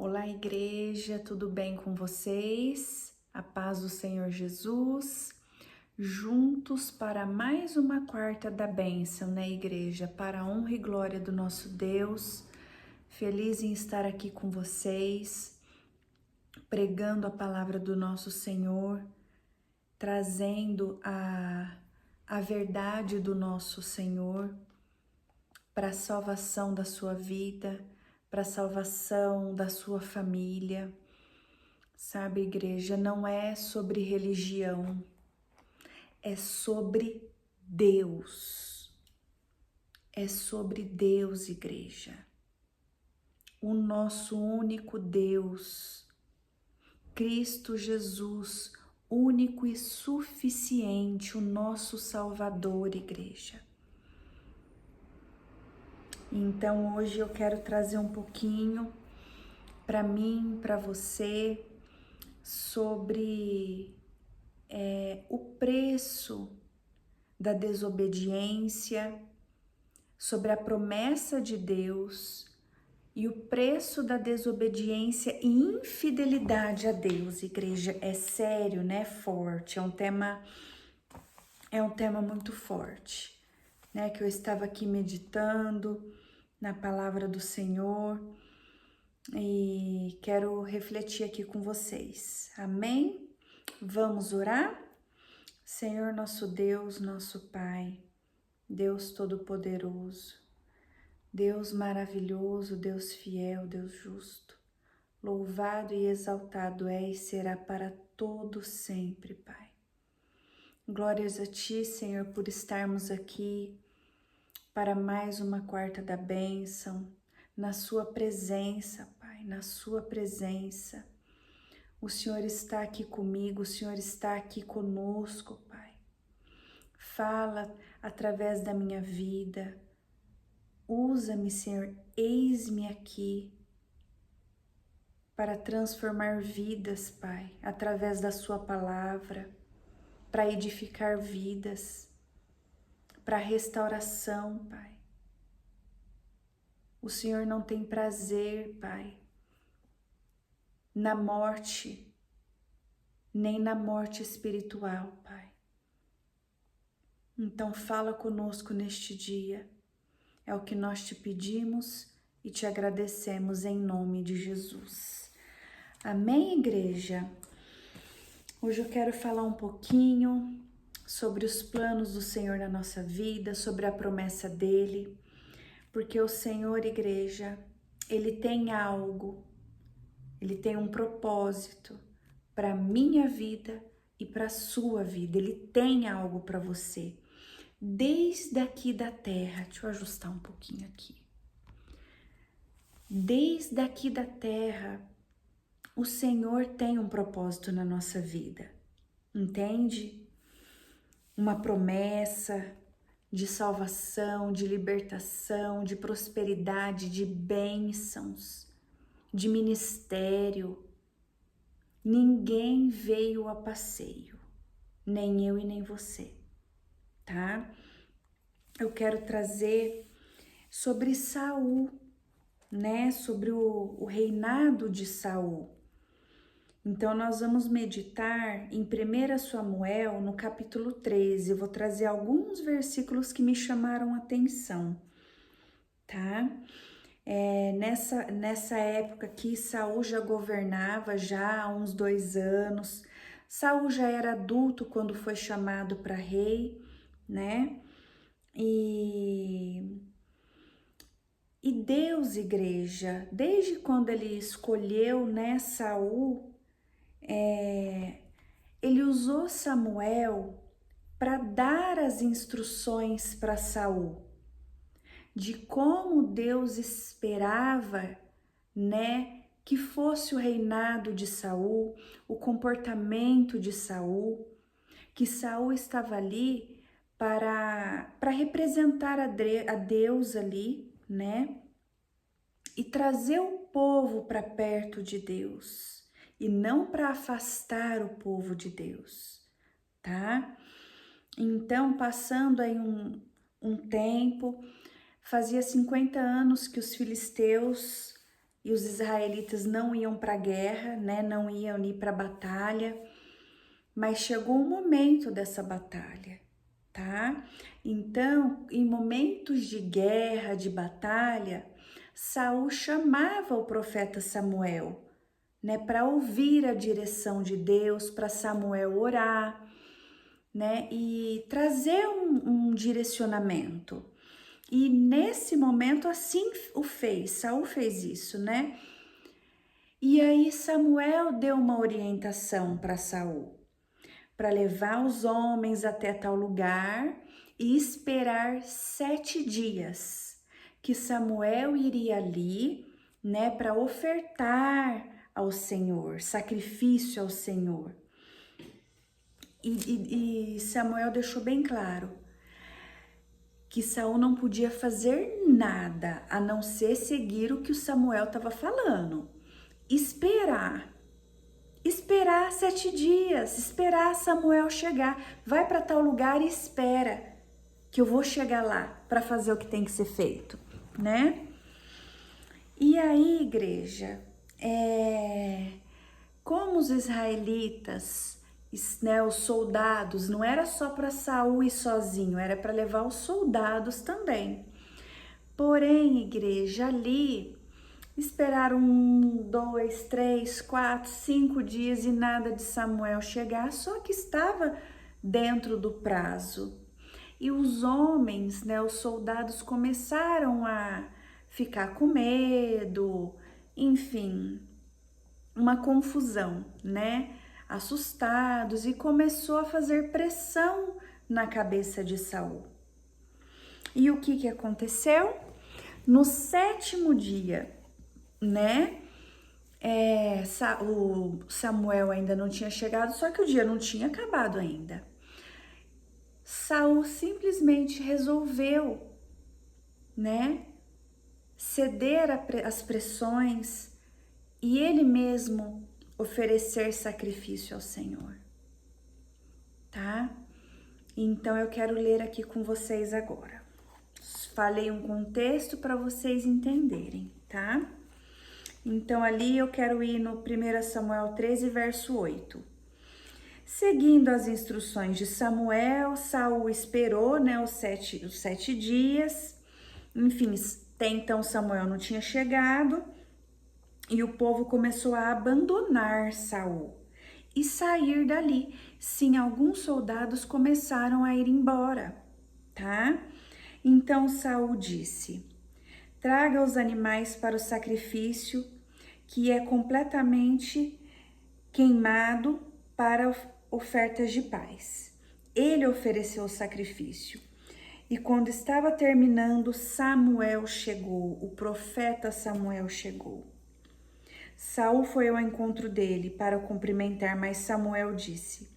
Olá, igreja, tudo bem com vocês? A paz do Senhor Jesus. Juntos para mais uma quarta da bênção, né, igreja? Para a honra e glória do nosso Deus. Feliz em estar aqui com vocês, pregando a palavra do nosso Senhor, trazendo a verdade do nosso Senhor para a salvação da sua vida, para a salvação da sua família. Sabe, igreja, não é sobre religião, é sobre Deus. É sobre Deus, igreja. O nosso único Deus, Cristo Jesus, único e suficiente, o nosso Salvador, igreja. Então hoje eu quero trazer um pouquinho para mim, para você, sobre o preço da desobediência, sobre a promessa de Deus e o preço da desobediência e infidelidade a Deus, igreja. É sério, né? Forte, é um tema muito forte, né? Que eu estava aqui meditando na palavra do Senhor e quero refletir aqui com vocês. Amém? Vamos orar? Senhor nosso Deus, nosso Pai, Deus Todo-Poderoso, Deus maravilhoso, Deus fiel, Deus justo, louvado e exaltado é e será para todo sempre, Pai. Glórias a Ti, Senhor, por estarmos aqui para mais uma quarta da bênção, na Sua presença, Pai, na Sua presença. O Senhor está aqui comigo, o Senhor está aqui conosco, Pai. Fala através da minha vida. Usa-me, Senhor, eis-me aqui para transformar vidas, Pai, através da Sua palavra, para edificar vidas, para restauração, Pai. O Senhor não tem prazer, Pai, na morte, nem na morte espiritual, Pai. Então fala conosco neste dia. É o que nós te pedimos e te agradecemos em nome de Jesus. Amém, igreja? Hoje eu quero falar um pouquinho sobre os planos do Senhor na nossa vida, sobre a promessa dele, porque o Senhor, igreja, ele tem algo, ele tem um propósito para a minha vida e para a sua vida. Ele tem algo para você. Desde aqui da terra, deixa eu ajustar um pouquinho aqui. Desde aqui da terra, o Senhor tem um propósito na nossa vida, entende? Uma promessa de salvação, de libertação, de prosperidade, de bênçãos, de ministério. Ninguém veio a passeio, nem eu e nem você, tá? Eu quero trazer sobre Saul, né? Sobre o reinado de Saul. Então, nós vamos meditar em 1 Samuel, no capítulo 13. Eu vou trazer alguns versículos que me chamaram a atenção, tá? Nessa época aqui, Saul já governava já há uns 2 anos. Saul já era adulto quando foi chamado para rei, né? E Deus, igreja, desde quando ele escolheu, né, Saul, ele usou Samuel para dar as instruções para Saul de como Deus esperava, né, que fosse o reinado de Saul, o comportamento de Saul, que Saul estava ali para representar a Deus ali, né, e trazer o povo para perto de Deus e não para afastar o povo de Deus, tá? Então, passando aí um tempo, fazia 50 anos que os filisteus e os israelitas não iam para a guerra, né? Não iam ir para a batalha, mas chegou o momento dessa batalha, tá? Então, em momentos de guerra, de batalha, Saul chamava o profeta Samuel, né, para ouvir a direção de Deus, para Samuel orar, né, e trazer um direcionamento. E nesse momento assim o fez, Saul fez isso, né? E aí Samuel deu uma orientação para Saul, para levar os homens até tal lugar e esperar 7 dias, que Samuel iria ali, né, para ofertar ao Senhor, sacrifício ao Senhor. E Samuel deixou bem claro que Saul não podia fazer nada a não ser seguir o que o Samuel estava falando. Esperar 7 dias, esperar Samuel chegar. Vai para tal lugar e espera que eu vou chegar lá para fazer o que tem que ser feito, né? E aí, igreja, como os israelitas, né, os soldados, não era só para Saul ir sozinho, era para levar os soldados também. Porém, igreja, ali esperaram 1, 2, 3, 4, 5 dias e nada de Samuel chegar, só que estava dentro do prazo. E os homens, né, os soldados começaram a ficar com medo, enfim, uma confusão, né? Assustados, e começou a fazer pressão na cabeça de Saul. E o que aconteceu? No 7º dia, né? O Samuel ainda não tinha chegado, só que o dia não tinha acabado ainda. Saul simplesmente resolveu, né, ceder às pressões e ele mesmo oferecer sacrifício ao Senhor, tá? Então eu quero ler aqui com vocês agora. Falei um contexto para vocês entenderem, tá? Então ali eu quero ir no 1 Samuel 13, verso 8. Seguindo as instruções de Samuel, Saul esperou, né, os 7 dias. Enfim, até então Samuel não tinha chegado e o povo começou a abandonar Saul e sair dali. Sim, alguns soldados começaram a ir embora, tá? Então Saul disse: traga os animais para o sacrifício, que é completamente queimado para ofertas de paz. Ele ofereceu o sacrifício. E quando estava terminando, Samuel chegou, o profeta Samuel chegou. Saul foi ao encontro dele para o cumprimentar, mas Samuel disse: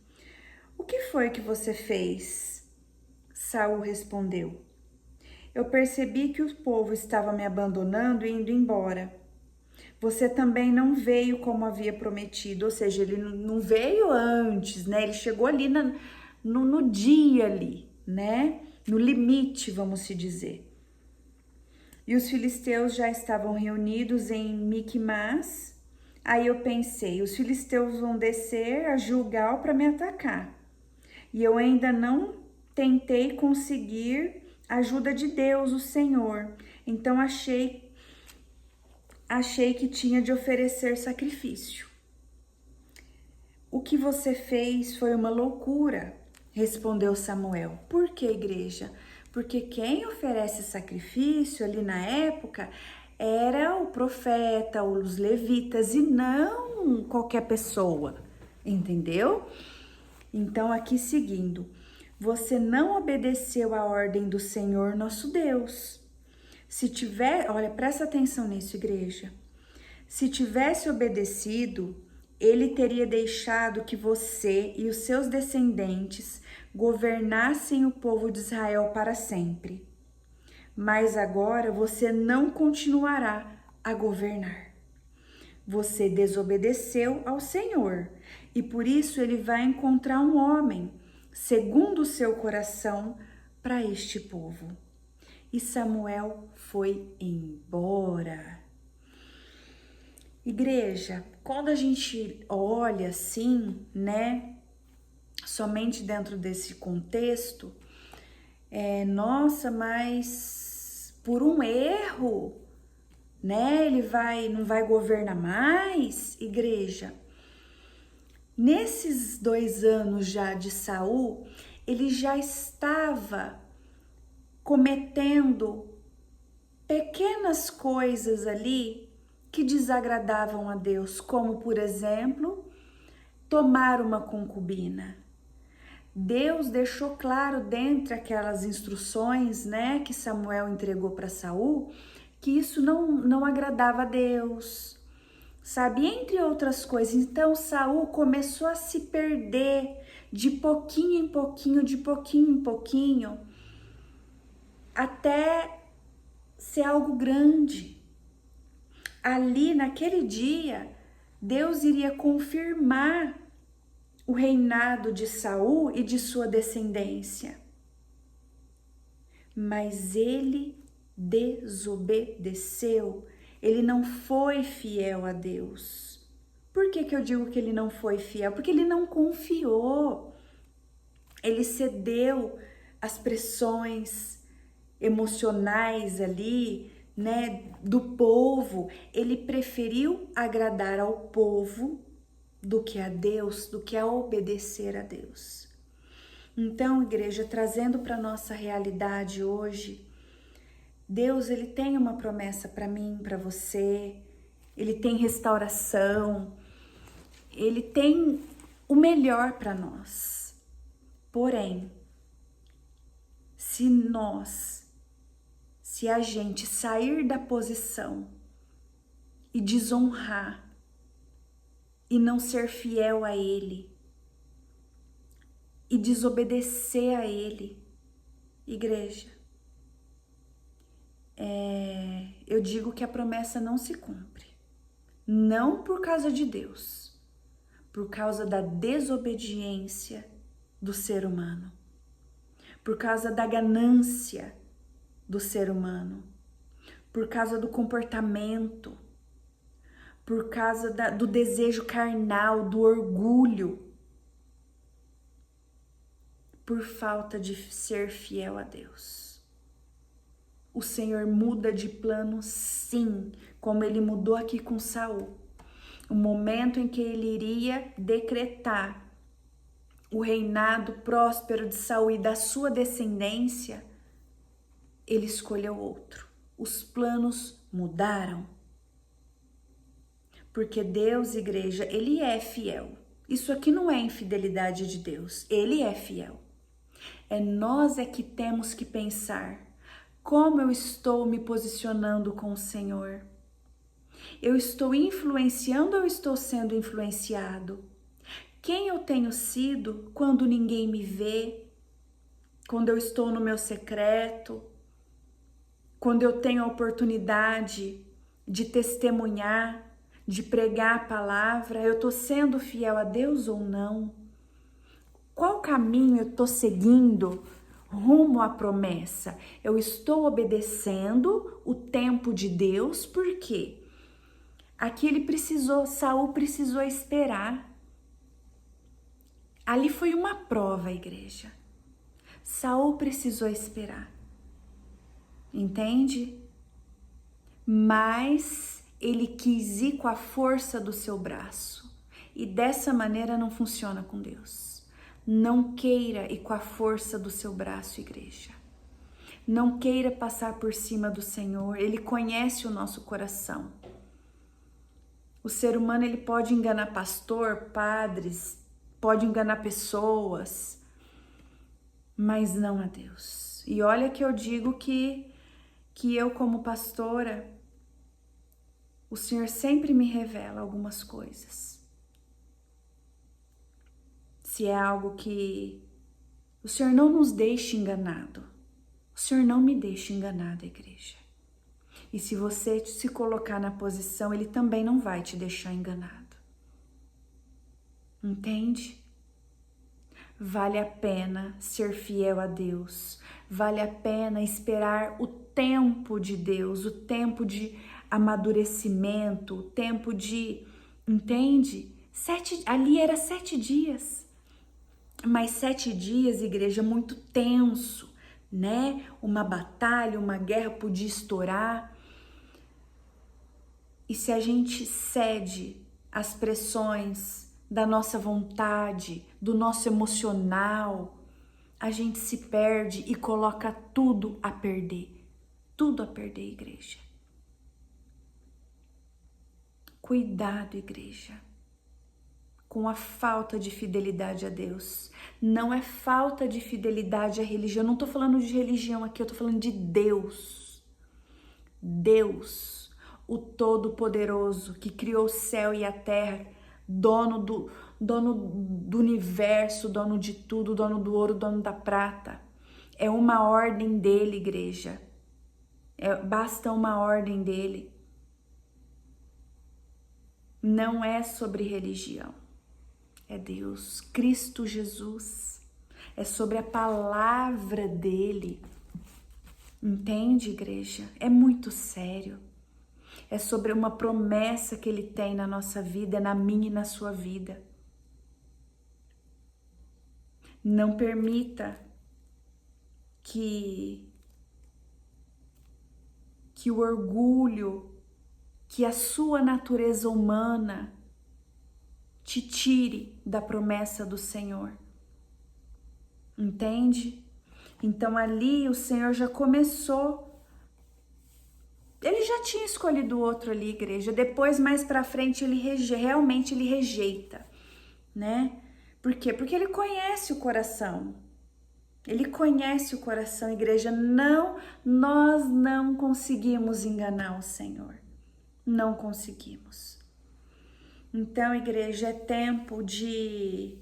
o que foi que você fez? Saul respondeu: eu percebi que o povo estava me abandonando e indo embora. Você também não veio como havia prometido, ou seja, ele não veio antes, né? Ele chegou ali no dia ali, né? No limite, vamos se dizer. E os filisteus já estavam reunidos em Miquimás. Aí eu pensei, os filisteus vão descer a Gilgal para me atacar. E eu ainda não tentei conseguir a ajuda de Deus, o Senhor. Então achei que tinha de oferecer sacrifício. O que você fez foi uma loucura, respondeu Samuel. Por que, igreja? Porque quem oferece sacrifício ali na época era o profeta, os levitas, e não qualquer pessoa, entendeu? Então, aqui seguindo, você não obedeceu a ordem do Senhor nosso Deus. Olha, presta atenção nisso, igreja. Se tivesse obedecido, ele teria deixado que você e os seus descendentes governassem o povo de Israel para sempre. Mas agora você não continuará a governar. Você desobedeceu ao Senhor e por isso ele vai encontrar um homem, segundo o seu coração, para este povo. E Samuel foi embora. Igreja, quando a gente olha assim, né, somente dentro desse contexto, nossa, mas por um erro, né, não vai governar mais, igreja. Nesses 2 anos já de Saul, ele já estava cometendo pequenas coisas ali que desagradavam a Deus, como por exemplo, tomar uma concubina. Deus deixou claro dentre aquelas instruções, né, que Samuel entregou para Saul, que isso não agradava a Deus, sabe? Entre outras coisas. Então Saul começou a se perder de pouquinho em pouquinho, de pouquinho em pouquinho, até ser algo grande. Ali naquele dia, Deus iria confirmar o reinado de Saul e de sua descendência. Mas ele desobedeceu, ele não foi fiel a Deus. Por que eu digo que ele não foi fiel? Porque ele não confiou. Ele cedeu às pressões emocionais ali, né, do povo. Ele preferiu agradar ao povo do que a Deus, do que a obedecer a Deus. Então, igreja, trazendo para nossa realidade hoje, Deus, ele tem uma promessa para mim, para você. Ele tem restauração. Ele tem o melhor para nós. Porém, se a gente sair da posição e desonrar e não ser fiel a Ele e desobedecer a Ele, igreja, eu digo que a promessa não se cumpre. Não por causa de Deus, por causa da desobediência do ser humano, por causa da ganância do ser humano, por causa do comportamento, por causa do desejo carnal, do orgulho, por falta de ser fiel a Deus. O Senhor muda de plano, sim, como ele mudou aqui com Saul. O momento em que ele iria decretar o reinado próspero de Saul e da sua descendência, ele escolheu outro. Os planos mudaram. Porque Deus, igreja, ele é fiel. Isso aqui não é infidelidade de Deus, ele é fiel. Nós que temos que pensar como eu estou me posicionando com o Senhor. Eu estou influenciando ou estou sendo influenciado? Quem eu tenho sido quando ninguém me vê? Quando eu estou no meu secreto? Quando eu tenho a oportunidade de testemunhar, de pregar a palavra, eu estou sendo fiel a Deus ou não? Qual caminho eu estou seguindo rumo à promessa? Eu estou obedecendo o tempo de Deus, por quê? Aqui Saul precisou esperar. Ali foi uma prova, igreja. Saul precisou esperar. Entende? Mas ele quis ir com a força do seu braço. E dessa maneira não funciona com Deus. Não queira ir com a força do seu braço, igreja. Não queira passar por cima do Senhor. Ele conhece o nosso coração. O ser humano, ele pode enganar pastor, padres, pode enganar pessoas, mas não a Deus. E olha que eu digo que eu, como pastora, o Senhor sempre me revela algumas coisas. Se é algo que o Senhor não nos deixe enganado, o Senhor não me deixe enganada, igreja. E se você se colocar na posição, Ele também não vai te deixar enganado. Entende? Vale a pena ser fiel a Deus. Vale a pena esperar o tempo de Deus, o tempo de amadurecimento, tempo de, entende? Ali era 7 dias, mas 7 dias, igreja, muito tenso, né? Uma batalha, uma guerra podia estourar. E se a gente cede às pressões da nossa vontade, do nosso emocional, a gente se perde e coloca tudo a perder. Tudo a perder, igreja. Cuidado, igreja, com a falta de fidelidade a Deus. Não é falta de fidelidade à religião. Eu não tô falando de religião aqui, eu tô falando de Deus. Deus, o Todo-Poderoso, que criou o céu e a terra, dono do universo, dono de tudo, dono do ouro, dono da prata. É uma ordem dele, igreja. Basta uma ordem dele. Não é sobre religião. É Deus, Cristo Jesus. É sobre a palavra dele. Entende, igreja? É muito sério. É sobre uma promessa que ele tem na nossa vida, na minha e na sua vida. Não permita que o orgulho, que a sua natureza humana te tire da promessa do Senhor. Entende? Então ali o Senhor já começou. Ele já tinha escolhido outro ali, igreja. Depois, mais pra frente, realmente ele rejeita, né? Por quê? Porque ele conhece o coração. Ele conhece o coração, igreja. Nós não conseguimos enganar o Senhor. Não conseguimos. Então, igreja, é tempo de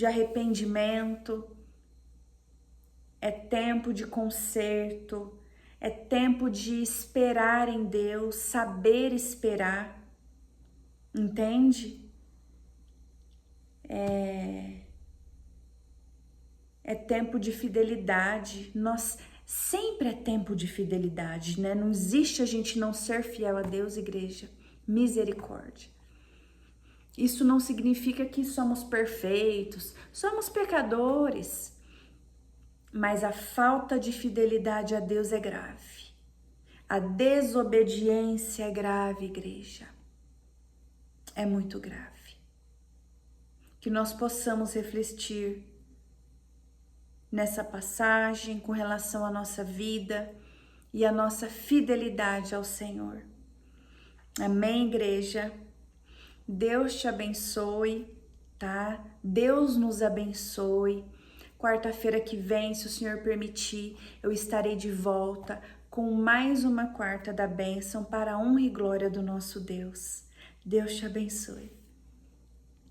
arrependimento, é tempo de conserto, é tempo de esperar em Deus, saber esperar, entende? É tempo de fidelidade. Sempre é tempo de fidelidade, né? Não existe a gente não ser fiel a Deus, igreja. Misericórdia. Isso não significa que somos perfeitos, somos pecadores. Mas a falta de fidelidade a Deus é grave. A desobediência é grave, igreja. É muito grave. Que nós possamos refletir nessa passagem com relação à nossa vida e à nossa fidelidade ao Senhor. Amém, igreja? Deus te abençoe, tá? Deus nos abençoe. Quarta-feira que vem, se o Senhor permitir, eu estarei de volta com mais uma quarta da bênção para a honra e glória do nosso Deus. Deus te abençoe.